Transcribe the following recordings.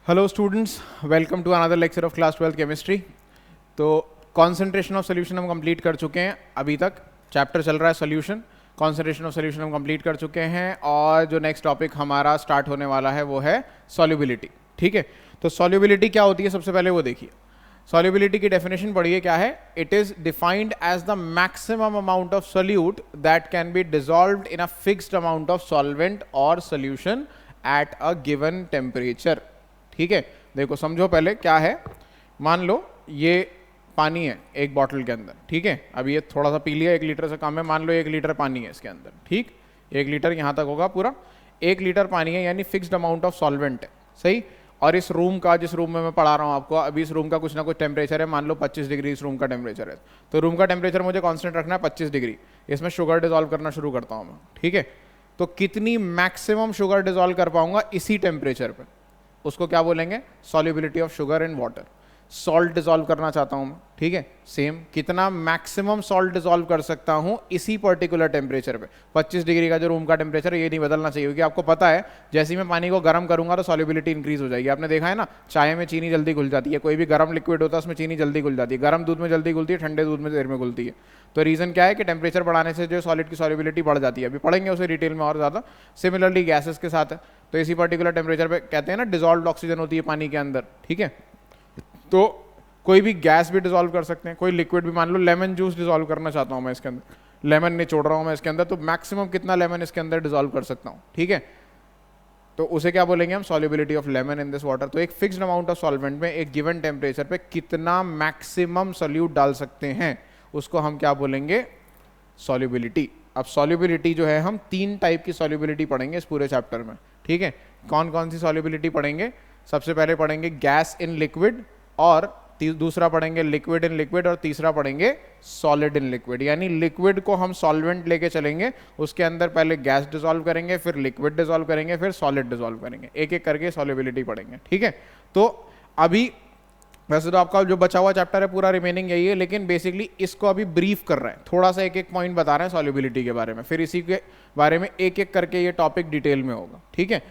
Hello students, welcome to another lecture of class 12 chemistry. तो concentration of solution हम complete कर चुके हैं। अभी तक चैप्टर चल रहा है सोल्यूशन। कॉन्सेंट्रेशन ऑफ सोल्यूशन हम कंप्लीट कर चुके हैं और जो नेक्स्ट टॉपिक हमारा स्टार्ट होने वाला है वो है सॉल्युबिलिटी। ठीक है, तो सॉल्युबिलिटी क्या होती है सबसे पहले वो देखिए। सॉल्युबिलिटी की डेफिनेशन पढ़िए क्या है। It is defined as the maximum amount of solute that can be dissolved in a fixed amount of solvent और solution at a given temperature. ठीक है, देखो समझो पहले क्या है। मान लो ये पानी है एक बॉटल के अंदर। ठीक है, अभी ये थोड़ा सा पी लिया, 1 लीटर से कम है। मान लो 1 लीटर पानी है इसके अंदर। ठीक, 1 लीटर यहाँ तक होगा पूरा। 1 लीटर पानी है यानी फिक्स्ड अमाउंट ऑफ सॉल्वेंट है, सही। और इस रूम का, जिस रूम में मैं पढ़ा रहा हूँ आपको, अभी इस रूम का कुछ ना कुछ टेम्परेचर है। मान लो 25 डिग्री इस रूम का टेम्परेचर है। तो रूम का टेम्परेचर मुझे कांस्टेंट रखना है 25 डिग्री। इसमें शुगर डिजॉल्व करना शुरू करता हूँ मैं। ठीक है, तो कितनी मैक्सिमम शुगर डिजॉल्व कर पाऊंगा इसी टेम्परेचर पर, उसको क्या बोलेंगे? Solubility of sugar in water. Salt dissolve करना चाहता हूं मैं। ठीक है, सेम कितना मैक्सिमम सॉल्ट डिजॉल्व कर सकता हूं इसी पर्टिकुलर टेम्परेचर पे। 25 डिग्री का जो रूम का टेम्परेचर है ये नहीं बदलना चाहिए, क्योंकि आपको पता है जैसे ही मैं पानी को गर्म करूंगा तो सॉल्युबिलिटी इंक्रीज हो जाएगी। आपने देखा है ना, चाय में चीनी जल्दी घुल जाती है, कोई भी गर्म लिक्विड होता है उसमें चीनी जल्दी घुल जाती है। गर्म दूध में जल्दी घुलती है, ठंडे दूध में देर में घुलती है। तो रीजन क्या है कि टेम्परेचर बढ़ाने से जो सॉलिड की सॉल्युबिलिटी बढ़ जाती है। अभी पढ़ेंगे उसे डिटेल में और ज़्यादा। सिमिलरली गैसेस के साथ है, तो इसी पर्टिकुलर टेम्परेचर पे कहते हैं ना डिजॉल्व्ड ऑक्सीजन होती है पानी के अंदर। ठीक है, तो कोई भी गैस भी डिजॉल्व कर सकते हैं, कोई लिक्विड भी। मान लो लेमन जूस डिजॉल्व करना चाहता हूं मैं इसके अंदर, लेमन निचोड़ रहा हूं मैं इसके अंदर, तो मैक्सिमम कितना लेमन इसके अंदर डिजॉल्व कर सकता हूं। ठीक है, तो उसे क्या बोलेंगे हम? Solubility of lemon in this water. तो एक फिक्स्ड अमाउंट ऑफ सॉल्वेंट में एक गिवन टेम्परेचर पे कितना मैक्सिमम सोल्यूट डाल सकते हैं उसको हम क्या बोलेंगे? सॉल्युबिलिटी। अब सॉल्युबिलिटी जो है, हम 3 टाइप की सॉल्युबिलिटी पढ़ेंगे इस पूरे चैप्टर में। ठीक है, कौन कौन सी सॉल्युबिलिटी पढ़ेंगे? सबसे पहले पढ़ेंगे गैस इन लिक्विड, और दूसरा पढ़ेंगे लिक्विड इन लिक्विड, और तीसरा पढ़ेंगे सॉलिड इन लिक्विड। यानी लिक्विड को हम सॉल्वेंट लेके चलेंगे, उसके अंदर पहले गैस डिसॉल्व करेंगे, फिर लिक्विड डिसॉल्व करेंगे, फिर सॉलिड डिसॉल्व करेंगे। एक एक करके सॉल्युबिलिटी पढ़ेंगे। ठीक है, तो अभी वैसे तो आपका जो बचा हुआ चैप्टर है पूरा रिमेनिंग यही है, लेकिन बेसिकली इसको अभी ब्रीफ कर रहे हैं, थोड़ा सा एक एक पॉइंट बता रहे हैं सॉल्युबिलिटी के बारे में, फिर इसी के बारे में एक एक करके ये टॉपिक डिटेल में होगा। ठीक है,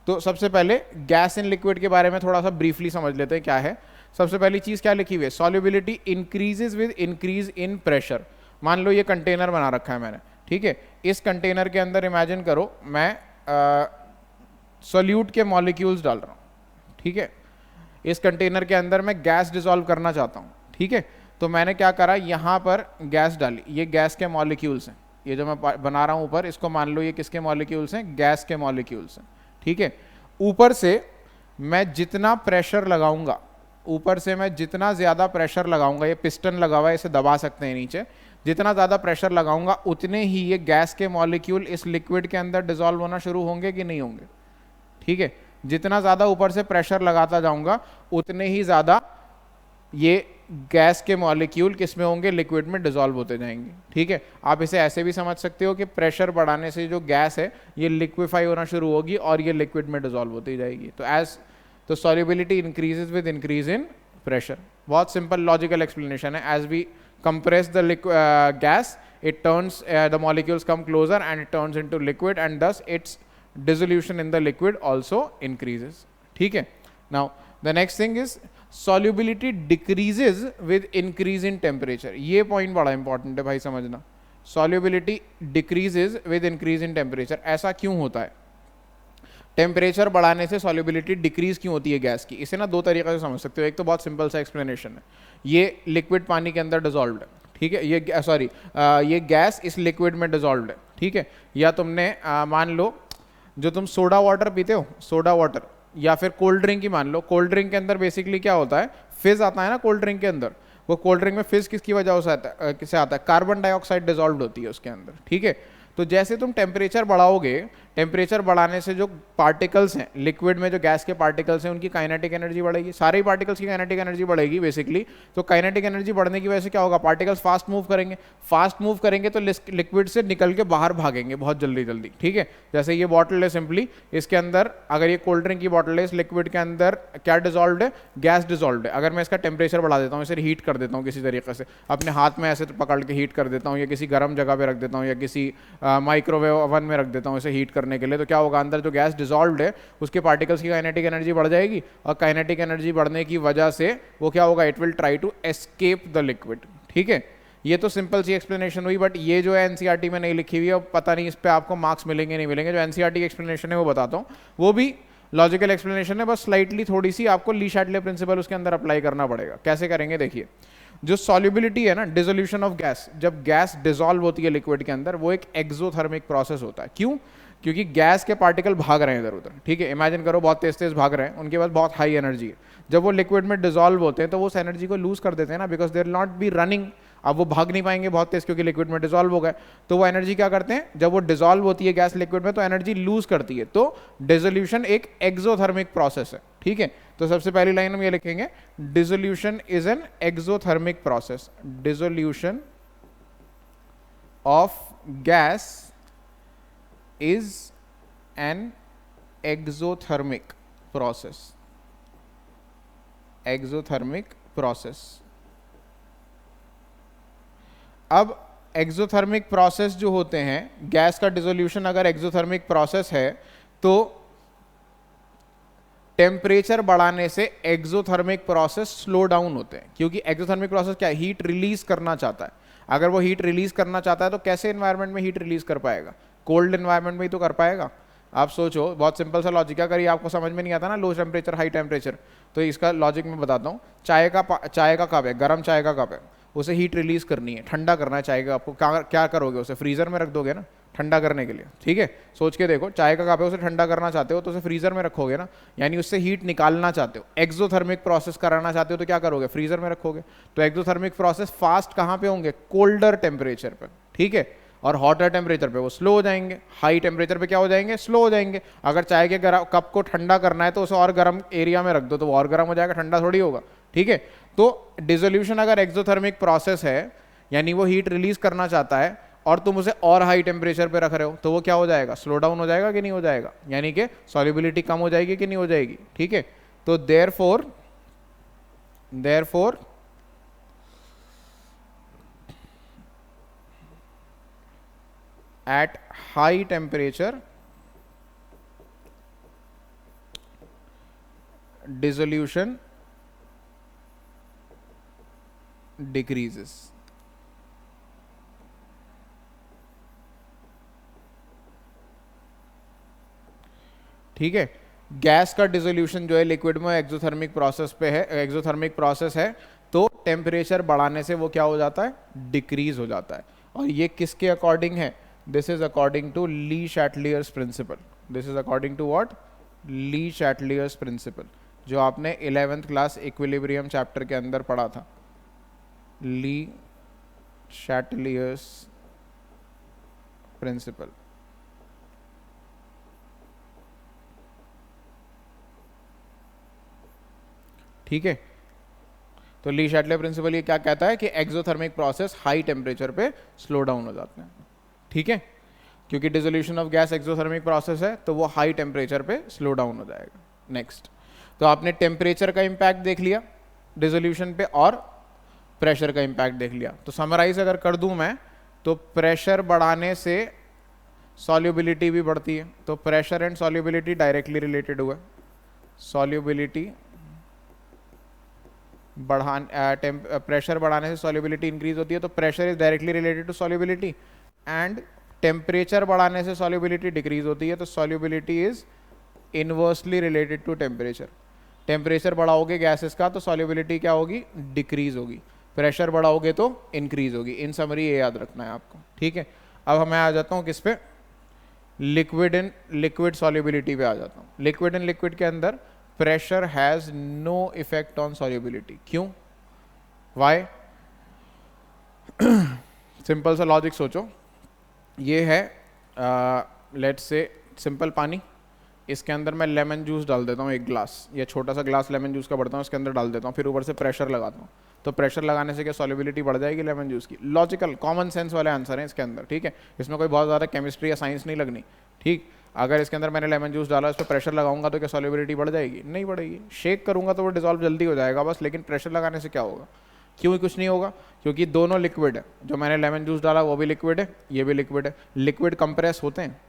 तो सबसे पहले गैस इन लिक्विड के बारे में थोड़ा सा ब्रीफली समझ लेते हैं क्या है। सबसे पहली चीज क्या लिखी हुई है? Solubility increases with increase in pressure. मान लो ये कंटेनर बना रखा है मैंने। ठीक है, इस कंटेनर के अंदर इमेजिन करो मैं सोल्यूट के मॉलिक्यूल्स डाल रहा हूँ। ठीक है, इस कंटेनर के अंदर मैं गैस डिसॉल्व करना चाहता हूँ। ठीक है, तो मैंने क्या करा, यहाँ पर गैस डाली। ये गैस के मॉलिक्यूल्स हैं, ये जो मैं बना रहा हूँ ऊपर, इसको मान लो ये किसके मॉलिक्यूल्स हैं? गैस के मॉलिक्यूल्स हैं। ठीक है, ऊपर से मैं जितना प्रेशर लगाऊंगा, ऊपर से मैं जितना ज़्यादा प्रेशर लगाऊंगा, ये पिस्टन लगा हुआ है, इसे दबा सकते हैं नीचे, जितना ज़्यादा प्रेशर लगाऊंगा उतने ही ये गैस के मॉलिक्यूल इस लिक्विड के अंदर डिसॉल्व होना शुरू होंगे कि नहीं होंगे? ठीक है, जितना ज़्यादा ऊपर से प्रेशर लगाता जाऊंगा उतने ही ज़्यादा ये गैस के मॉलिक्यूल किस में होंगे? लिक्विड में डिसॉल्व होते जाएंगे। ठीक है, आप इसे ऐसे भी समझ सकते हो कि प्रेशर बढ़ाने से जो गैस है ये लिक्विफाई होना शुरू होगी और ये लिक्विड में डिसॉल्व होती जाएगी। तो solubility increases with increase in pressure. बहुत सिंपल लॉजिकल एक्सप्लेनेशन है। As we compress the gas, it turns the molecules come closer and it turns into liquid and thus its dissolution in the liquid also increases. ठीक है, now the next thing is solubility decreases with increase in temperature. ये point बड़ा important है भाई समझना। solubility decreases with increase in temperature। ऐसा क्यों होता है? टेम्परेचर बढ़ाने से सॉल्युबिलिटी डिक्रीज क्यों होती है गैस की? इसे ना 2 तरीके से समझ सकते हो। एक तो बहुत सिंपल सा एक्सप्लेनेशन है, ये लिक्विड पानी के अंदर डिसॉल्व्ड है। ठीक है, ये गैस इस लिक्विड में डिसॉल्व्ड है। ठीक है, या तुमने मान लो जो तुम सोडा वाटर पीते हो, सोडा वाटर, या फिर कोल्ड ड्रिंक ही मान लो। कोल्ड ड्रिंक के अंदर बेसिकली क्या होता है? फिज आता है ना कोल्ड ड्रिंक के अंदर। वो कोल्ड ड्रिंक में फिज किसकी वजह से आता है? कार्बन डाइऑक्साइड डिसॉल्व्ड होती है उसके अंदर। ठीक है, तो जैसे तुम टेम्परेचर बढ़ाओगे, टेम्परेचर बढ़ाने से जो पार्टिकल्स हैं लिक्विड में, जो गैस के पार्टिकल्स हैं, उनकी काइनेटिक एनर्जी बढ़ेगी। सारे ही पार्टिकल्स की काइनेटिक एनर्जी बढ़ेगी बेसिकली। तो काइनेटिक एनर्जी बढ़ने की वजह से क्या होगा? पार्टिकल्स फास्ट मूव करेंगे। फास्ट मूव करेंगे तो लिक्विड से निकल के बाहर भागेंगे बहुत जल्दी जल्दी। ठीक है, जैसे ये बॉटल है सिंपली, इसके अंदर अगर ये कोल्ड ड्रिंक की बॉटल है, इस लिक्विड के अंदर क्या डिसॉल्व्ड है? गैस डिसॉल्व्ड है। अगर मैं इसका टेम्परेचर बढ़ा देता हूँ, इसे हीट कर देता हूँ किसी तरीके से, अपने हाथ में ऐसे पकड़ के हीट कर देता हूँ, या किसी गर्म जगह पे रख देता हूँ, या किसी माइक्रोवेव ओवन में रख देता हूँ इसे हीट करने करने के लिए, तो क्या होगा, अंदर जो गैस डिजॉल्व्ड है उसके पार्टिकल्स की काइनेटिक एनर्जी बढ़ जाएगी, और काइनेटिक एनर्जी बढ़ने की वजह से वो क्या होगा, it will try to escape the liquid. ठीक है, ये तो सिंपल सी एक्सप्लेनेशन हुई, बट ये जो है एनसीईआरटी में नहीं लिखी हुई है, पता नहीं इस पर आपको मार्क्स मिलेंगे नहीं मिलेंगे। जो एनसीईआरटी की एक्सप्लेनेशन है वो बताता हूँ, वो भी लॉजिकल एक्सप्लेनेशन है, बस स्लाइटली थोड़ी सी आपको ली शैटले प्रिंसिपल उसके अंदर अप्लाई करना पड़ेगा। कैसे करेंगे देखिए, जो सॉल्युबिलिटी है ना, डिसोल्यूशन ऑफ गैस, जब गैस डिसॉल्व होती है लिक्विड के अंदर, वो एक एक्सोथर्मिक प्रोसेस होता है। क्यों? क्योंकि गैस के पार्टिकल भाग रहे हैं इधर उधर। ठीक है, इमेजिन करो बहुत तेज तेज भाग रहे हैं, उनके पास बहुत हाई एनर्जी है। जब वो लिक्विड में डिसॉल्व होते हैं तो वो उस एनर्जी को लूज कर देते हैं ना, because they will not be running. अब वो भाग नहीं पाएंगे बहुत तेज क्योंकि लिक्विड में डिसॉल्व हो गए, तो वो एनर्जी क्या करते हैं, जब वो डिसॉल्व होती है गैस लिक्विड में तो एनर्जी लूज करती है। तो डिसोल्यूशन एक एक्सोथर्मिक प्रोसेस है। ठीक है, तो सबसे पहली लाइन हम ये लिखेंगे, dissolution is an exothermic process. Dissolution of gas is an exothermic process. Exothermic process. अब एक्सोथर्मिक प्रोसेस जो होते हैं, गैस का डिसोल्यूशन अगर एक्सोथर्मिक प्रोसेस है तो टेम्परेचर बढ़ाने से एक्सोथर्मिक प्रोसेस स्लो डाउन होते हैं। क्योंकि एक्सोथर्मिक प्रोसेस क्या है, हीट रिलीज करना चाहता है। अगर वो हीट रिलीज करना चाहता है तो कैसे एनवायरनमेंट में हीट रिलीज कर पाएगा, कोल्ड एनवायरनमेंट में ही तो कर पाएगा। आप सोचो, बहुत सिंपल सा लॉजिक है, अगर ये आपको समझ में नहीं आता ना, लो टेम्परेचर हाई टेम्परेचर, तो इसका लॉजिक मैं बताता हूँ। चाय का कप है, गर्म चाय का कप है, उसे हीट रिलीज करनी है, ठंडा करना है चाय का, आपको क्या करोगे, उसे फ्रीजर में रख दोगे ना ठंडा करने के लिए। ठीक है, सोच के देखो, चाय का कप है, उसे ठंडा करना चाहते हो तो उसे फ्रीजर में रखोगे ना, यानी उससे हीट निकालना चाहते हो, एक्सोथर्मिक प्रोसेस कराना चाहते हो तो क्या करोगे, फ्रीजर में रखोगे। तो एक्सोथर्मिक प्रोसेस फास्ट कहाँ पे होंगे, कोल्डर टेम्परेचर पर। ठीक है, और हॉटर टेम्परेचर पे वो स्लो हो जाएंगे, हाई टेम्परेचर पे क्या हो जाएंगे, स्लो हो जाएंगे। अगर चाय के कप को ठंडा करना है तो उसे और गर्म एरिया में रख दो तो वो और गर्म हो जाएगा, ठंडा थोड़ी होगा। ठीक है, तो डिसोल्यूशन अगर एक्सोथर्मिक प्रोसेस है, यानी वो हीट रिलीज करना चाहता है और तुम उसे और हाई टेम्परेचर पे रख रहे हो, तो वो क्या हो जाएगा, स्लो डाउन हो जाएगा कि नहीं हो जाएगा, यानी कि सॉल्युबिलिटी कम हो जाएगी कि नहीं हो जाएगी। ठीक है, तो therefore at high temperature dissolution decreases। ठीक है, गैस का डिसोल्यूशन जो है लिक्विड में एक्सोथर्मिक प्रोसेस पे है, एक्सोथर्मिक प्रोसेस है, तो टेम्परेचर बढ़ाने से वो क्या हो जाता है, डिक्रीज हो जाता है। और ये किसके अकॉर्डिंग है, this is according to le Chatelier's principle. This is according to what, le Chatelier's principle, जो आपने 11th क्लास इक्विलिब्रियम चैप्टर के अंदर पढ़ा था। ली शैटलियर्स प्रिंसिपल। ठीक है, तो ली शैटलियर प्रिंसिपल ये क्या कहता है कि एक्सोथर्मिक प्रोसेस हाई टेम्परेचर पे स्लो डाउन हो जाते हैं। ठीक है, क्योंकि dissolution of gas exothermic process है तो वो हाई टेम्परेचर पे स्लो डाउन हो जाएगा। नेक्स्ट, तो आपने टेम्परेचर का इंपैक्ट देख लिया डिसोल्यूशन पे और प्रेशर का इंपैक्ट देख लिया। तो समराइज अगर कर दूं मैं, तो प्रेशर बढ़ाने से सॉल्युबिलिटी भी बढ़ती है, तो pressure and solubility directly related हुआ। सॉल्युबिलिटी प्रेशर बढ़ाने से सॉल्युबिलिटी इंक्रीज होती है, तो pressure is directly related to solubility. And temperature बढ़ाने से सॉल्युबिलिटी डिक्रीज होती है, तो solubility is inversely related to temperature. Temperature बढ़ाओगे गैसेस का तो सॉल्युबिलिटी क्या होगी, डिक्रीज होगी। प्रेशर बढ़ाओगे तो इंक्रीज होगी। इन समरी ये याद रखना है आपको। ठीक है, अब मैं आ जाता हूँ किस पे, लिक्विड इन लिक्विड सॉल्युबिलिटी पे आ जाता हूँ। लिक्विड इन लिक्विड के अंदर pressure has no effect on solubility. क्यों, वाई? सिंपल सा लॉजिक सोचो, ये है लेट्स से सिंपल पानी, इसके अंदर मैं लेमन जूस डाल देता हूँ 1 ग्लास, या छोटा सा ग्लास लेमन जूस का भरता हूँ, इसके अंदर डाल देता हूँ, फिर ऊपर से प्रेशर लगाता हूँ, तो प्रेशर लगाने से क्या सॉल्युबिलिटी बढ़ जाएगी लेमन जूस की। लॉजिकल कॉमन सेंस वाले आंसर हैं इसके अंदर। ठीक है, इसमें कोई बहुत ज़्यादा केमिस्ट्री या साइंस नहीं लगनी। ठीक, अगर इसके अंदर मैंने लेमन जूस डाला, इस पर प्रेशर लगाऊंगा तो क्या सॉल्युबिलिटी बढ़ जाएगी, नहीं बढ़ेगी। शेक करूंगा तो वो डिसॉल्व जल्दी हो जाएगा बस, लेकिन प्रेशर लगाने से क्या होगा, क्यों कुछ नहीं होगा, क्योंकि दोनों लिक्विड है। जो मैंने लेमन जूस डाला वो भी लिक्विड है, ये भी लिक्विड है। लिक्विड कंप्रेस होते हैं,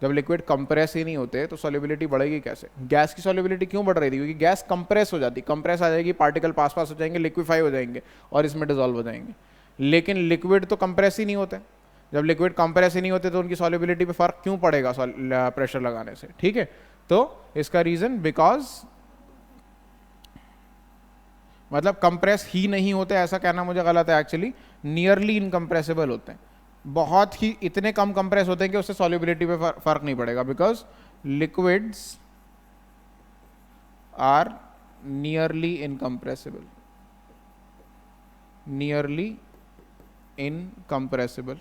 जब लिक्विड कंप्रेस ही नहीं होते तो सॉल्युबिलिटी बढ़ेगी कैसे? गैस की सॉल्युबिलिटी क्यों बढ़ रही थी? क्योंकि गैस कंप्रेस हो जाती, कंप्रेस आ जाएगी, पार्टिकल पास पास हो जाएंगे, लिक्विफाई हो जाएंगे और इसमें डिजोल्व हो जाएंगे। लेकिन लिक्विड तो कंप्रेस ही नहीं होते। जब लिक्विड कंप्रेस ही नहीं होते तो उनकी सॉल्युबिलिटी पे फर्क क्यों पड़ेगा प्रेशर लगाने से? ठीक है, तो इसका रीजन बिकॉज मतलब कंप्रेस ही नहीं होते ऐसा कहना मुझे गलत है, एक्चुअली नियरली इनकम्प्रेसिबल होते हैं, बहुत ही इतने कम कंप्रेस होते हैं कि उससे सॉल्युबिलिटी पे फर्क नहीं पड़ेगा, because liquids are nearly incompressible, nearly incompressible.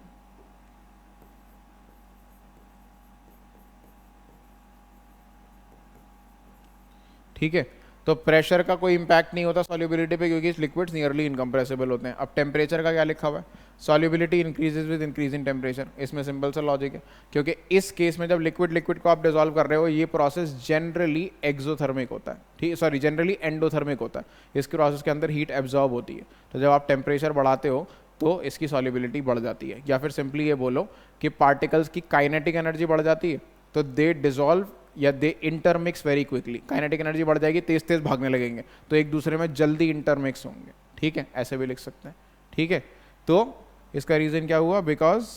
ठीक है, तो प्रेशर का कोई इंपैक्ट नहीं होता सॉल्युबिलिटी पे क्योंकि लिक्विड्स नियरली इनकम्प्रेसिबल होते हैं। अब टेम्परेचर का क्या लिखा हुआ है? Solubility increases with increase in temperature. इसमें सिंपल सा लॉजिक है, क्योंकि इस केस में जब लिक्विड लिक्विड को आप डिजोल्व कर रहे हो, ये प्रोसेस जनरली एक्सोथर्मिक होता है, ठीक, सॉरी जनरली एंडोथर्मिक होता है। इस प्रोसेस के अंदर हीट एब्जॉर्ब होती है, तो जब आप टेम्परेचर बढ़ाते हो तो इसकी सॉल्युबिलिटी बढ़ जाती है। या फिर सिंपली ये बोलो कि पार्टिकल्स की काइनेटिक एनर्जी बढ़ जाती है, तो दे डिजोल्व या they intermix very quickly. Kinetic energy बढ़ जाएगी, तेज तेज भागने लगेंगे, तो एक दूसरे में जल्दी इंटरमिक्स होंगे। ठीक है, ऐसे भी लिख सकते हैं। ठीक है, तो इसका रीजन क्या हुआ? Because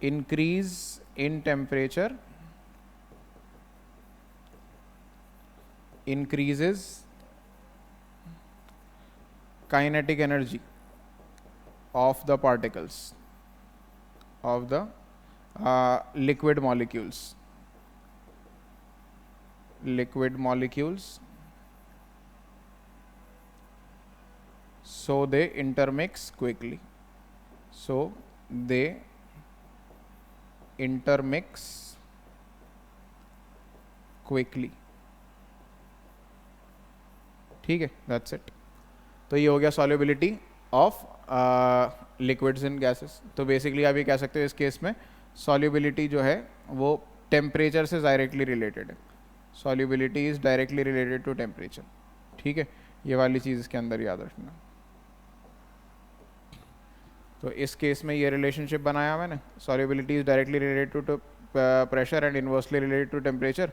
increase in temperature increases kinetic energy of the particles of the liquid molecules, so they intermix quickly, so they intermix quickly। ठीक है, दैट्स इट। तो ये हो गया solubility of liquids in gases. तो बेसिकली आप ये कह सकते हो इस केस में सॉल्युबिलिटी जो है वो टेम्परेचर से डायरेक्टली रिलेटेड है। Solubility is directly related to temperature. ठीक है, ये वाली चीज़ इसके अंदर याद रखना। तो इस केस में ये रिलेशनशिप बनाया मैंने, solubility is directly related to pressure and inversely related to temperature.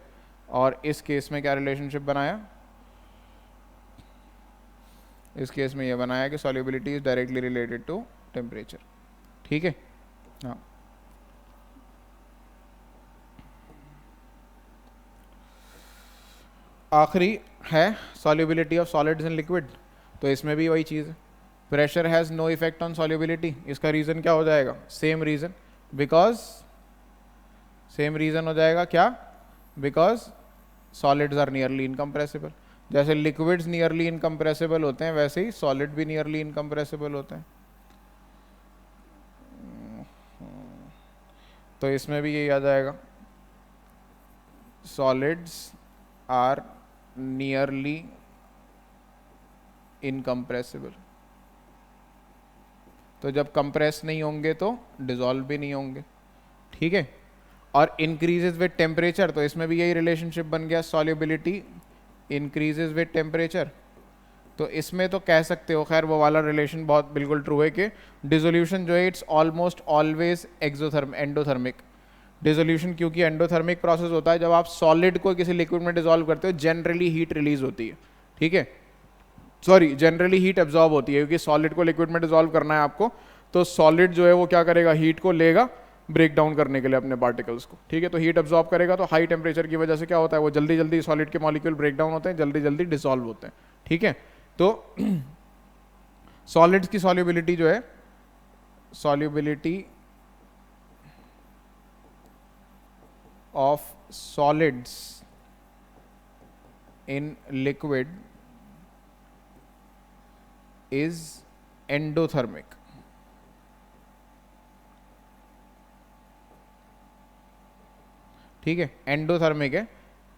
और इस केस में क्या रिलेशनशिप बनाया? इस केस में ये बनाया कि solubility is directly related to temperature. ठीक है, हाँ। आखिरी है solubility of solids in liquid. तो इसमें भी वही चीज़ है, pressure has no effect on solubility. इसका रीज़न क्या हो जाएगा? Same reason, because same reason हो जाएगा क्या? Because solids are nearly incompressible. जैसे लिक्विड्स नियरली इनकम्प्रेसिबल होते हैं, वैसे ही सॉलिड भी नियरली इनकम्प्रेसिबल होते हैं। तो इसमें भी यही आ जाएगा, सॉलिड्स आर नियरली इनकम्प्रेसिबल। तो जब कंप्रेस नहीं होंगे तो डिसॉल्व भी नहीं होंगे। ठीक है, और इंक्रीजेज विद टेम्परेचर, तो इसमें भी यही रिलेशनशिप बन गया, सॉल्युबिलिटी इंक्रीजेज विद टेम्परेचर। तो इसमें तो कह सकते हो, खैर वो वाला रिलेशन बहुत बिल्कुल ट्रू है कि डिसोल्यूशन जो है it's almost always endothermic. Dissolution क्योंकि एंडोथर्मिक प्रोसेस होता है, जब आप सॉलिड को किसी लिक्विड में डिसॉल्व करते हो जनरली हीट रिलीज होती है। ठीक है, सॉरी जनरली हीट एब्जॉर्ब होती है, क्योंकि सॉलिड को लिक्विड में डिसॉल्व करना है आपको, तो सॉलिड जो है वो क्या करेगा? हीट को लेगा ब्रेक डाउन करने के लिए अपने पार्टिकल्स को। ठीक है, तो हीट एब्जॉर्ब करेगा, तो हाई टेम्परेचर की वजह से क्या होता है? वो जल्दी जल्दी सॉलिड के मॉलिक्यूल ब्रेक डाउन होते हैं, जल्दी जल्दी डिसॉल्व होते हैं। ठीक है, तो सॉलिड्स की सॉल्युबिलिटी जो है, solubility of solids in liquid is endothermic. ठीक है, एंडोथर्मिक है,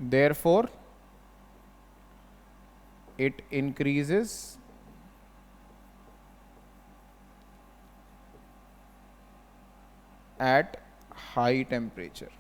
therefore it increases at high temperature।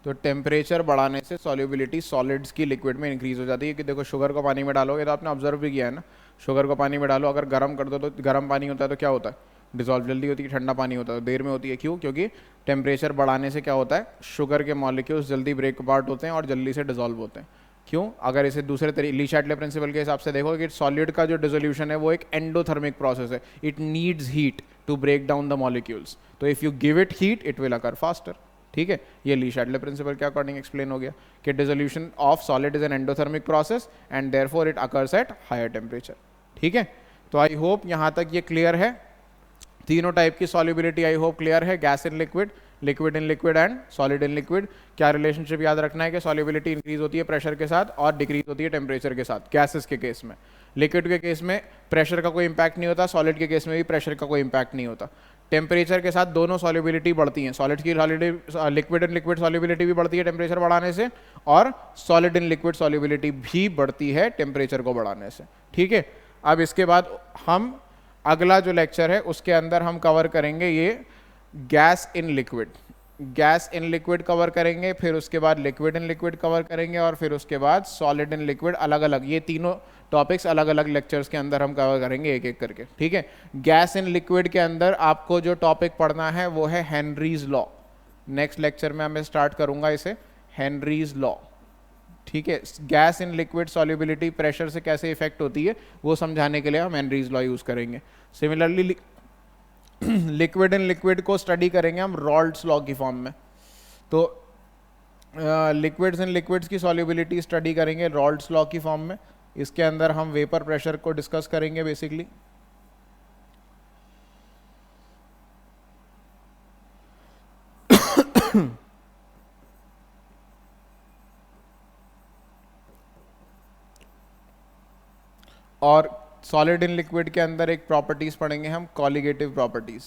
तो टेम्परेचर बढ़ाने से सॉल्युबिलिटी सॉलिड्स की लिक्विड में इंक्रीज हो जाती है। कि देखो शुगर को पानी में डालोगे तो आपने ऑब्जर्व भी किया है ना, शुगर को पानी में डालो, अगर गर्म कर दो तो गर्म पानी होता है तो क्या होता है, डिजॉल्व जल्दी होती है। ठंडा पानी होता है तो देर में होती है। क्यों? क्योंकि टेम्परेचर बढ़ाने से क्या होता है, शुगर के मॉलिक्यूल्स जल्दी ब्रेक अपार्ट होते हैं और जल्दी से डिजॉल्व होते हैं। क्यों? अगर इसे दूसरे तरीके ली शैटले प्रिंसिपल के हिसाब से देखो कि सॉलिड का जो डिसोल्यूशन है वो एक एंडोथर्मिक प्रोसेस है, it needs heat to break down the molecules. तो if you give it heat it will occur faster. ठीक है, ये ली शैटले प्रिंसिपल के अकॉर्डिंग एक्सप्लेन हो गया कि dissolution of solid is an endothermic process and therefore it occurs at higher temperature. ठीक है, तो आई होप यहाँ तक ये क्लियर है। तीनों टाइप की सॉल्युबिलिटी आई होप क्लियर है, gas in liquid, liquid in liquid and solid in liquid. क्या रिलेशनशिप याद रखना है कि सॉल्युबिलिटी इंक्रीज होती है प्रेशर के साथ और डिक्रीज होती है टेम्परेचर के साथ, गैसेस के केस में। लिक्विड के केस में प्रेशर का कोई इंपैक्ट नहीं होता, सॉलिड के केस में भी प्रेशर का कोई इंपैक्ट नहीं होता। टेम्परेचर के साथ दोनों सॉल्युबिलिटी बढ़ती हैं, सॉलिड की लिक्विड इन लिक्विड सॉल्युबिलिटी भी बढ़ती है टेम्परेचर बढ़ाने से, और सॉलिड इन लिक्विड सॉल्युबिलिटी भी बढ़ती है टेम्परेचर को बढ़ाने से। ठीक है, अब इसके बाद हम अगला जो लेक्चर है उसके अंदर हम कवर करेंगे ये gas in liquid, gas in liquid cover करेंगे, फिर उसके बाद लिक्विड इन लिक्विड कवर करेंगे, और फिर उसके बाद सॉलिड इन लिक्विड। अलग अलग ये तीनों टॉपिक्स अलग अलग लेक्चर्स के अंदर हम कवर करेंगे एक एक करके। ठीक है, गैस इन लिक्विड के अंदर आपको जो टॉपिक पढ़ना है वो है हेनरीज लॉ। नेक्स्ट लेक्चर में मैं स्टार्ट करूंगा इसे, हेनरीज लॉ। ठीक है, gas in liquid solubility pressure से कैसे इफेक्ट होती है वो समझाने के लिए हम हेनरीज लॉ यूज करेंगे। सिमिलरली लिक्विड इन लिक्विड को स्टडी करेंगे हम रॉल्ड्स लॉ की फॉर्म में। तो लिक्विड्स इन लिक्विड्स की सॉल्युबिलिटी स्टडी करेंगे रॉल्ड्स लॉ की फॉर्म में। इसके अंदर हम वेपर प्रेशर को डिस्कस करेंगे बेसिकली। और सॉलिड इन लिक्विड के अंदर एक प्रॉपर्टीज पढ़ेंगे हम, कॉलिगेटिव प्रॉपर्टीज।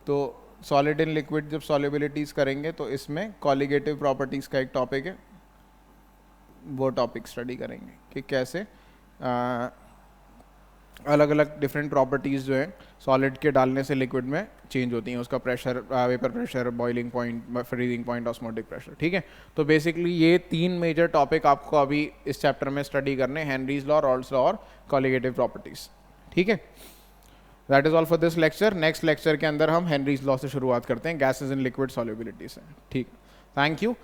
तो सॉलिड इन लिक्विड जब सॉल्युबिलिटीज करेंगे तो इसमें कॉलिगेटिव प्रॉपर्टीज का एक टॉपिक है, वो टॉपिक स्टडी करेंगे कि कैसे अलग अलग डिफरेंट प्रॉपर्टीज जो हैं सॉलिड के डालने से लिक्विड में चेंज होती हैं, उसका pressure, vapour pressure, boiling point, freezing point, osmotic pressure. ठीक है, तो बेसिकली ये तीन मेजर टॉपिक आपको अभी इस चैप्टर में स्टडी करने, हेनरीज लॉ, रॉल्ड्स लॉ और कॉलिगेटिव प्रॉपर्टीज। ठीक है, that is all for this lecture. Next lecture के अंदर हम हेनरीज लॉ से शुरुआत करते हैं, गैसेज इन लिक्विड सॉल्युबिलिटी से। ठीक, थैंक यू।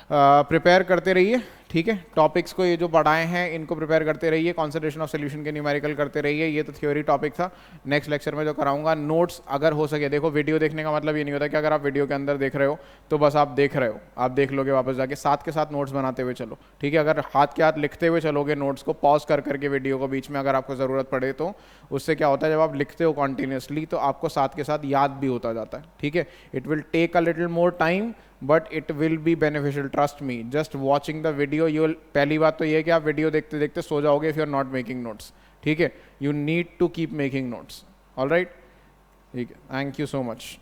प्रिपेयर करते रहिए। ठीक है, टॉपिक्स को ये जो पढ़ाए हैं इनको प्रिपेयर करते रहिए, कॉन्सेंट्रेशन ऑफ सोल्यूशन के न्यूमेरिकल करते रहिए। ये तो थ्योरी टॉपिक था। नेक्स्ट लेक्चर में जो कराऊंगा नोट्स अगर हो सके, देखो वीडियो देखने का मतलब ये नहीं होता कि अगर आप वीडियो के अंदर देख रहे हो तो बस आप देख रहे हो, आप देख लोगे वापस जाके, साथ के साथ नोट्स बनाते हुए चलो। ठीक है, अगर हाथ के हाथ लिखते हुए चलोगे नोट्स को, पॉज कर करके वीडियो को बीच में अगर आपको ज़रूरत पड़े तो उससे क्या होता है, जब आप लिखते हो कॉन्टीन्यूसली तो आपको साथ के साथ याद भी होता जाता है। ठीक है, it will take a little more time but it will be beneficial, trust me. Just watching the video you will, पहली बात तो ये है कि आप वीडियो देखते देखते सो जाओगे if you are not making notes. ठीक है, you need to keep making notes. All right, ठीक है, थैंक यू सो मच।